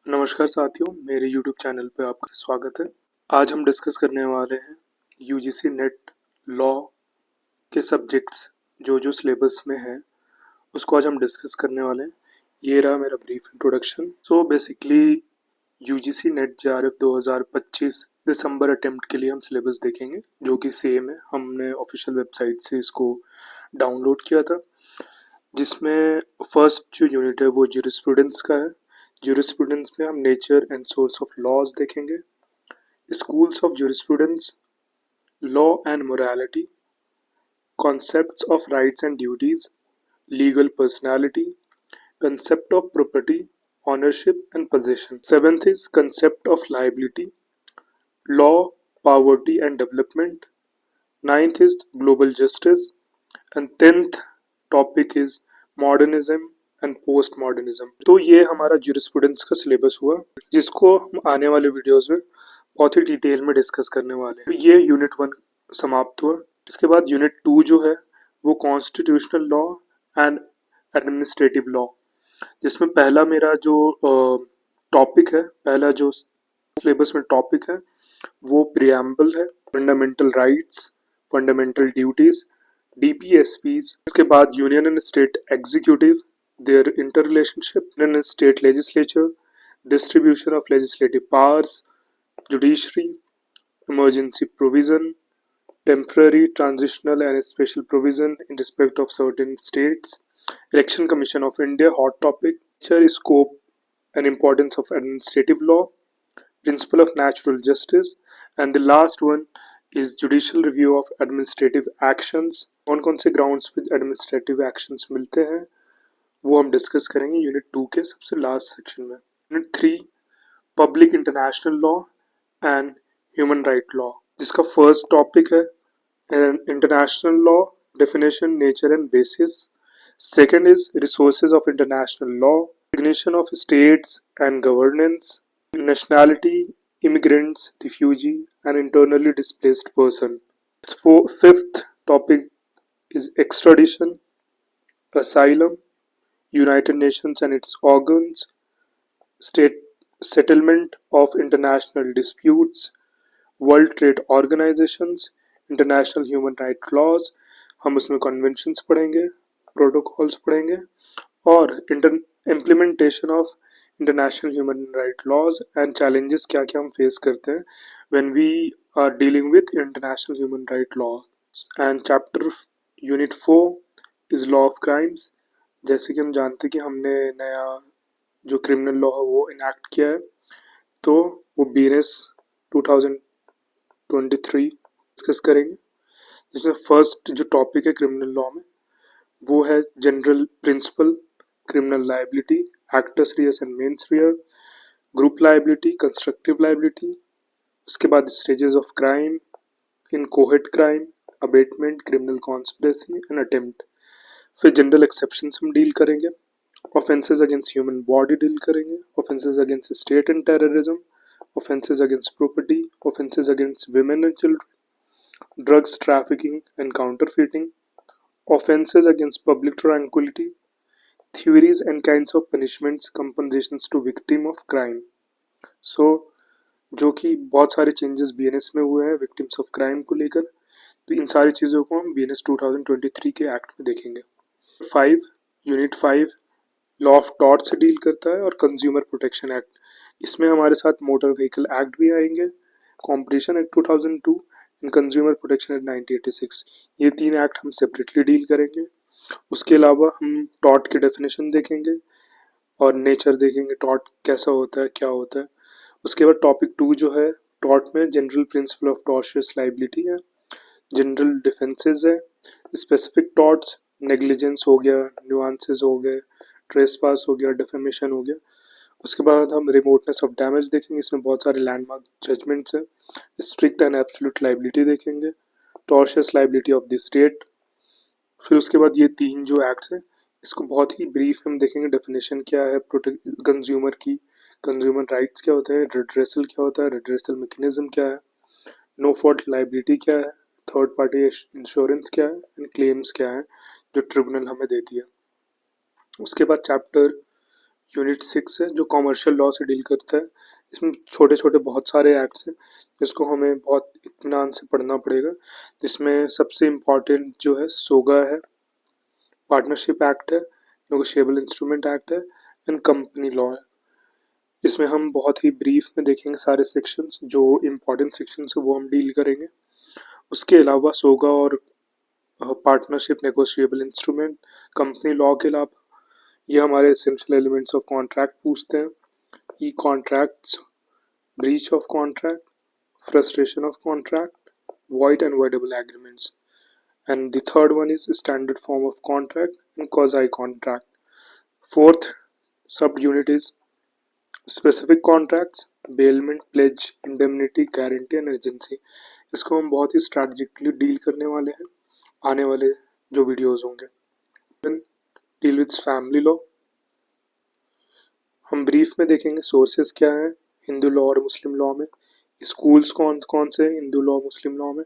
नमस्कार साथियों, मेरे YouTube चैनल पे आपका स्वागत है। आज हम डिस्कस करने वाले हैं यूजीसी नेट लॉ के सब्जेक्ट्स जो सिलेबस में है उसको आज हम डिस्कस करने वाले हैं। ये रहा मेरा brief introduction. So basically UGC net JRF 2025 दिसंबर अटेम्प्ट के लिए हम सिलेबस देखेंगे जो कि सेम है। हमने ऑफिशियल वेबसाइट से इसको डाउनलोड किया था, जिसमें फर्स्ट जो यूनिट है वो ज्यूरिस्प्रूडेंस का है। ज्यूरिस्प्रूडेंस में हम nature and source of laws देखेंगे, schools of jurisprudence, law and morality, concepts of rights and duties, legal personality, concept of property, ownership and possession. Seventh is concept of liability, law, poverty and development. Ninth is global justice, and 10th topic is modernism and post modernism. तो ये हमारा jurisprudence का syllabus हुआ, जिसको हम आने वाले videos में बहुत ही डिटेल में डिस्कस करने वाले हैं। ये यूनिट 1 समाप्त हुआ। इसके बाद यूनिट 2 जो है वो constitutional law and administrative law, जिसमें पहला मेरा जो टॉपिक है, पहला जो सिलेबस में टॉपिक है वो प्रियम्बल है, fundamental rights, fundamental duties, DPSPs। उसके बाद union and state executive, their interrelationship, union and state legislature, distribution of legislative powers, judiciary, emergency provision, temporary, transitional and special provision in respect of certain states, election commission of India, hot topic, scope and importance of administrative law, principle of natural justice, and the last one is judicial review of administrative actions। कौन कौन से grounds पे administrative actions मिलते हैं वो हम discuss करेंगे unit 2 के सबसे लास्ट सेक्शन में। Unit 3 public international law and human right law, जिसका फर्स्ट टॉपिक है international law, definition, nature and bases. Second is resources of international law, recognition of states and governance, nationality, immigrants, refugee, and internally displaced person. Fifth topic is extradition, asylum, United Nations and its organs, state settlement of international disputes, World Trade Organizations, international human rights laws। हम उसमें conventions पढ़ेंगे, protocols पढ़ेंगे, और implementation of international human right laws and challenges क्या क्या हम face करते हैं when we are dealing with international human right law. And chapter unit 4 is law of crimes. जैसे कि हम जानते हैं कि हमने नया जो क्रिमिनल लॉ है वो इनैक्ट किया है, तो वो BNS 2023 डिस्कस करेंगे, जिसमें फर्स्ट जो टॉपिक है क्रिमिनल लॉ में वो है general principle, criminal liability, actus reus and mens rea, group liability, constructive liability. उसके बाद stages of crime, inchoate crime, abetment, criminal conspiracy and attempt. फिर जनरल एक्सेप्शंस हम डील करेंगे, offences against human body deal करेंगे, offences against state and terrorism, offences against property, offences against women and children, drugs trafficking and counterfeiting, offenses against public tranquility, theories and kinds of punishments, compensations to victim of crime। so जो कि बहुत सारे changes BNS में हुए हैं victims of crime को लेकर, तो इन सारी चीज़ों को हम BNS 2023 के एक्ट में देखेंगे। 5 यूनिट 5 लॉ ऑफ टॉर्ट से डील करता है, और कंज्यूमर प्रोटेक्शन एक्ट। इसमें हमारे साथ मोटर व्हीकल एक्ट भी आएंगे, competition act 2002 and consumer protection act 1986। ये 3 एक्ट हम सेपरेटली डील करेंगे। उसके अलावा हम टॉर्ट की डेफिनेशन देखेंगे और नेचर देखेंगे, टॉर्ट कैसा होता है, क्या होता है। उसके बाद टॉपिक 2 जो है टॉर्ट में जनरल प्रिंसिपल ऑफ टॉर्शियस लाइबिलिटी है, जनरल डिफेंसेस है, स्पेसिफिक टॉर्ट्स, नेग्लिजेंस हो गया, न्यूआंसेस हो गए, ट्रेसपास हो गया, डिफेमेशन हो गया। उसके बाद हम रिमोटनेस ऑफ डैमेज देखेंगे, इसमें बहुत सारे लैंडमार्क जजमेंट्स हैं। स्ट्रिक्ट एंड एब्सोल्यूट लाइबिलिटी देखेंगे, टॉर्शियस लाइबिलिटी ऑफ द स्टेट। फिर उसके बाद ये 3 जो एक्ट्स हैं इसको बहुत ही ब्रीफ हम देखेंगे, डेफिनेशन क्या है कंज्यूमर की, कंज्यूमर राइट्स क्या होता है, रिड्रेसल क्या होता है, रिड्रेसल मैकेनिज्म क्या है, नो फॉल्ट लाइबिलिटी क्या है, थर्ड पार्टी इंश्योरेंस क्या है, एंड क्लेम्स क्या है जो ट्रिब्यूनल हमें देती है। उसके बाद चैप्टर यूनिट 6 है जो कॉमर्शियल लॉ से डील करता है। इसमें छोटे छोटे बहुत सारे एक्ट्स हैं जिसको हमें बहुत इत्मीनान से पढ़ना पड़ेगा, जिसमें सबसे इम्पॉर्टेंट जो है सोगा है, पार्टनरशिप एक्ट है, नेगोशिएबल इंस्ट्रूमेंट एक्ट है एंड कंपनी लॉ है। इसमें हम बहुत ही ब्रीफ में देखेंगे सारे सेक्शंस, जो इम्पोर्टेंट सेक्शंस है वो हम डील करेंगे। उसके अलावा सोगा और partnership, negotiable instrument, company law के अलावा ये हमारे एसेंशियल एलिमेंट्स ऑफ कॉन्ट्रैक्ट पूछते हैं। E contracts, breach of contract, frustration of contract, void and voidable agreements. And the third one is standard form of contract and quasi contract. Fourth subunit is specific contracts, bailment, pledge, indemnity, guarantee and urgency. इसको हम बहुत ही strategically deal करने वाले हैं आने वाले जो videos होंगे। डील विथ फैमिली लॉ, हम ब्रीफ में देखेंगे सोर्सेस क्या हैं हिंदू लॉ और मुस्लिम लॉ में, स्कूल्स कौन कौन से हिंदू लॉ मुस्लिम लॉ में,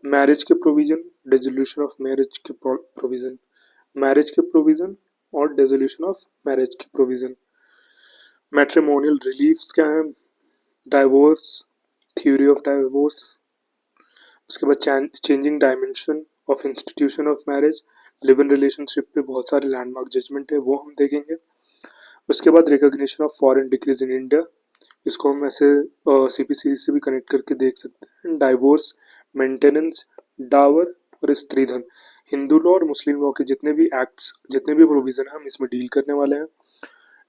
मैरिज के प्रोविजन, डिसोल्यूशन ऑफ मैरिज के प्रोविजन, मैरिज के प्रोविजन और डिसोल्यूशन ऑफ मैरिज के प्रोविजन, मैट्रिमोनियल रिलीफ्स क्या हैं, डाइवोर्स, थ्योरी ऑफ डाइवोर्स, उसके बाद changing dimension of institution of marriage, live in relationship पे बहुत सारे लैंडमार्क जजमेंट है वो हम देखेंगे। उसके बाद recognition of foreign decrease in India, इसको हम ऐसे सीपीसी से भी कनेक्ट करके देख सकते हैं। डाइवोर्स, मेंटेनेंस, डावर और स्त्रीधन, हिंदू लॉ और मुस्लिम लॉ के जितने भी एक्ट्स, जितने भी प्रोविजन है हम इसमें डील करने वाले हैं।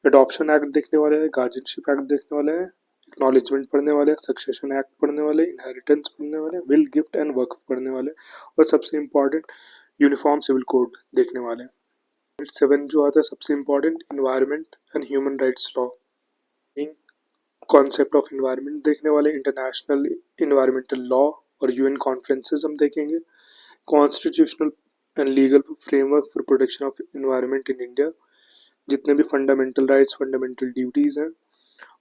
अडॉप्शन एक्ट देखने वाले हैं, गार्जियनशिप एक्ट देखने वाले हैं, एक्नॉलेजमेंट पढ़ने वाले हैं, सक्सेशन एक्ट पढ़ने वाले, इनहेरिटेंस पढ़ने वाले, विल, गिफ्ट एंड वक्फ पढ़ने वाले, और सबसे इम्पॉर्टेंट यूनिफॉर्म सिविल कोड देखने वाले हैं। 7 जो आता है सबसे important, environment and human rights law, concept of environment देखने वाले, इंटरनेशनल इन्वायरमेंटल लॉ और यूएन कॉन्फ्रेंसेस हम देखेंगे, constitutional and legal framework for protection of environment in India, जितने भी फंडामेंटल राइट्स, फंडामेंटल ड्यूटीज हैं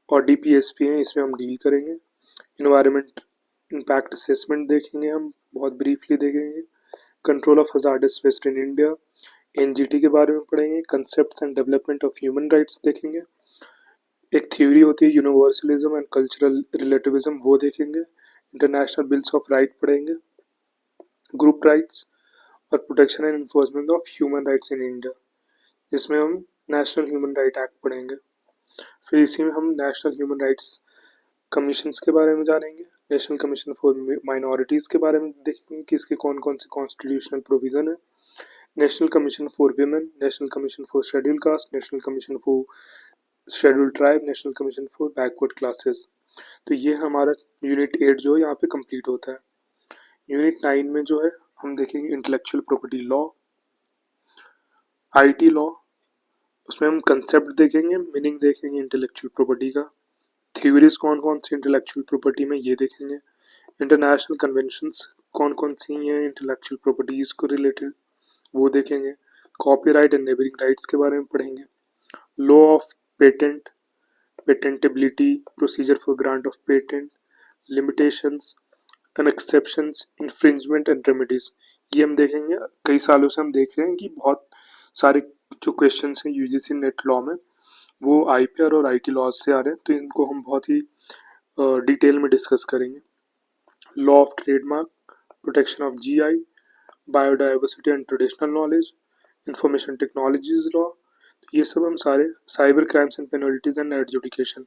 और डीपीएसपी हैं इसमें हम डील करेंगे। इन्वायरमेंट इम्पैक्ट असेसमेंट देखेंगे हम, बहुत ब्रीफली देखेंगे। Control of hazardous waste in India, NGT के बारे में पढ़ेंगे। Concept and development of human rights देखेंगे। एक थ्योरी होती है यूनिवर्सलिज्म एंड कल्चरल रिलेटिविज्म, वो देखेंगे। इंटरनेशनल बिल्स ऑफ राइट पढ़ेंगे। ग्रुप राइट्स और protection and enforcement of human rights in India, जिसमें हम नेशनल ह्यूमन राइट एक्ट पढ़ेंगे। फिर इसी में हम नेशनल ह्यूमन राइट्स कमीशंस के बारे में जानेंगे। नेशनल कमीशन फॉर माइनॉरिटीज़ के बारे में देखेंगे कि इसके कौन कौन से कॉन्स्टिट्यूशनल प्रोविज़न है। National commission for women, national commission for schedule caste, national commission for schedule tribe, national commission for backward classes. तो ये हमारा यूनिट 8 जो है यहाँ पे कंप्लीट होता है। यूनिट 9 में जो है हम देखेंगे intellectual property law, IT law, उसमें हम कंसेप्ट देखेंगे, मीनिंग देखेंगे इंटेलेक्चुअल प्रॉपर्टी का, थ्योरीज कौन कौन सी इंटेलेक्चुअल प्रॉपर्टी में ये देखेंगे, इंटरनेशनल कन्वेंशंस कौन कौन सी हैं इंटेलेक्चुअल प्रॉपर्टीज को रिलेटेड वो देखेंगे, कॉपीराइट एंड नेबरिंग राइट्स के बारे में पढ़ेंगे, law of patent, patentability, procedure for grant of patent, limitations and exceptions, infringement and remedies, ये हम देखेंगे। कई सालों से हम देख रहे हैं कि बहुत सारे जो क्वेश्चंस हैं यूजीसी नेट लॉ में वो आईपीआर और आईटी लॉज से आ रहे हैं, तो इनको हम बहुत ही डिटेल में डिस्कस करेंगे। Law of trademark, protection of GI, biodiversity and traditional knowledge, information technologies law, ये सब हम सारे, cyber crimes and penalties and adjudication,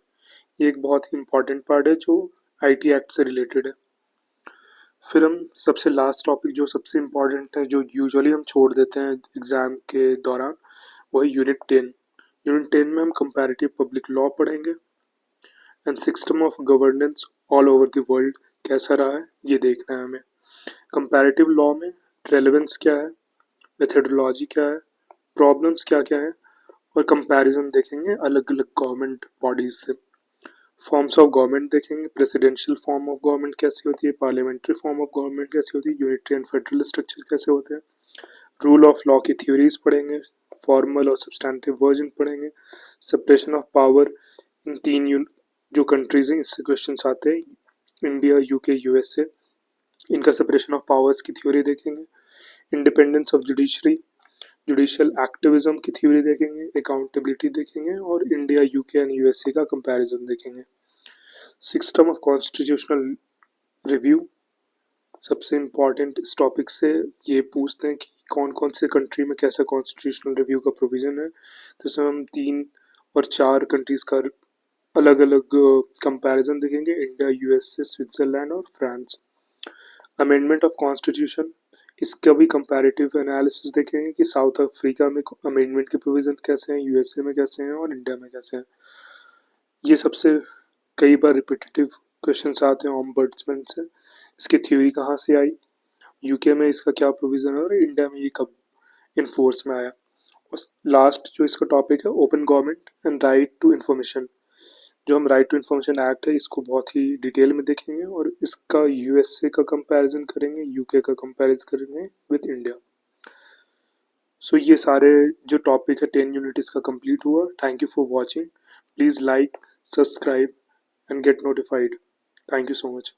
ये एक बहुत ही इंपॉर्टेंट पार्ट है जो आईटी एक्ट से रिलेटेड है। फिर हम सबसे लास्ट टॉपिक जो सबसे इम्पॉर्टेंट है, जो यूजुअली हम छोड़ देते हैं एग्ज़ाम के दौरान, वो है यूनिट 10। यूनिट 10 में हम कंपैरेटिव पब्लिक लॉ पढ़ेंगे and system of governance all over the world कैसा रहा है ये देखना है हमें। कंपैरेटिव लॉ में रेलेवेंस क्या है, मेथडोलॉजी क्या है, प्रॉब्लम्स क्या क्या है, और कंपैरिजन देखेंगे अलग अलग गवर्नमेंट बॉडीज से। फॉर्म्स ऑफ गवर्नमेंट देखेंगे, प्रेसिडेंशियल फॉर्म ऑफ गवर्नमेंट कैसी होती है, पार्लियामेंट्री फॉर्म ऑफ गवर्नमेंट कैसी होती है, यूनिटरी एंड फेडरल स्ट्रक्चर कैसे होते हैं, रूल ऑफ लॉ की थ्योरीज पढ़ेंगे, फॉर्मल और सब्सटैंटिव वर्जन पढ़ेंगे, सेपरेशन ऑफ पावर इन 3 जो कंट्रीज हैं इससे क्वेश्चन आते हैं, इंडिया, यूके, यूएसए, इनका सेपरेशन ऑफ पावर्स की थ्योरी देखेंगे, independence of judiciary, judicial activism की थ्योरी देखेंगे, अकाउंटेबिलिटी देखेंगे और इंडिया, यूके एंड यूएसए का कंपैरिजन देखेंगे। सिस्टम ऑफ कॉन्स्टिट्यूशनल रिव्यू सबसे इम्पॉर्टेंट इस टॉपिक से ये पूछते हैं कि कौन कौन से कंट्री में कैसा कॉन्स्टिट्यूशनल रिव्यू का प्रोविज़न है। तो इसमें हम 3 और 4 कंट्रीज़ का अलग अलग कंपैरिजन देखेंगे, इंडिया, यूएसए, स्विट्ज़रलैंड और फ्रांस। अमेंडमेंट ऑफ कॉन्स्टिट्यूशन, इसका भी कंपैरेटिव एनालिसिस देखेंगे कि साउथ अफ्रीका में अमेंडमेंट के प्रोविज़न कैसे हैं, यूएसए में कैसे हैं और इंडिया में कैसे हैं। ये सबसे कई बार रिपीटेटिव क्वेश्चंस आते हैं ऑम्बड्समैन से। इसकी थ्योरी कहाँ से आई, यूके में इसका क्या प्रोविज़न है और इंडिया में ये कब इन्फोर्स में आया। और लास्ट जो इसका टॉपिक है, open government and right to information. जो हम राइट टू इन्फॉर्मेशन एक्ट है इसको बहुत ही डिटेल में देखेंगे और इसका यूएसए का कंपैरिजन करेंगे, यूके का कंपैरिजन करेंगे विद इंडिया। सो ये सारे जो टॉपिक है 10 यूनिट इसका कंप्लीट हुआ। Thank you for watching. Please like, subscribe and get notified. Thank you so much.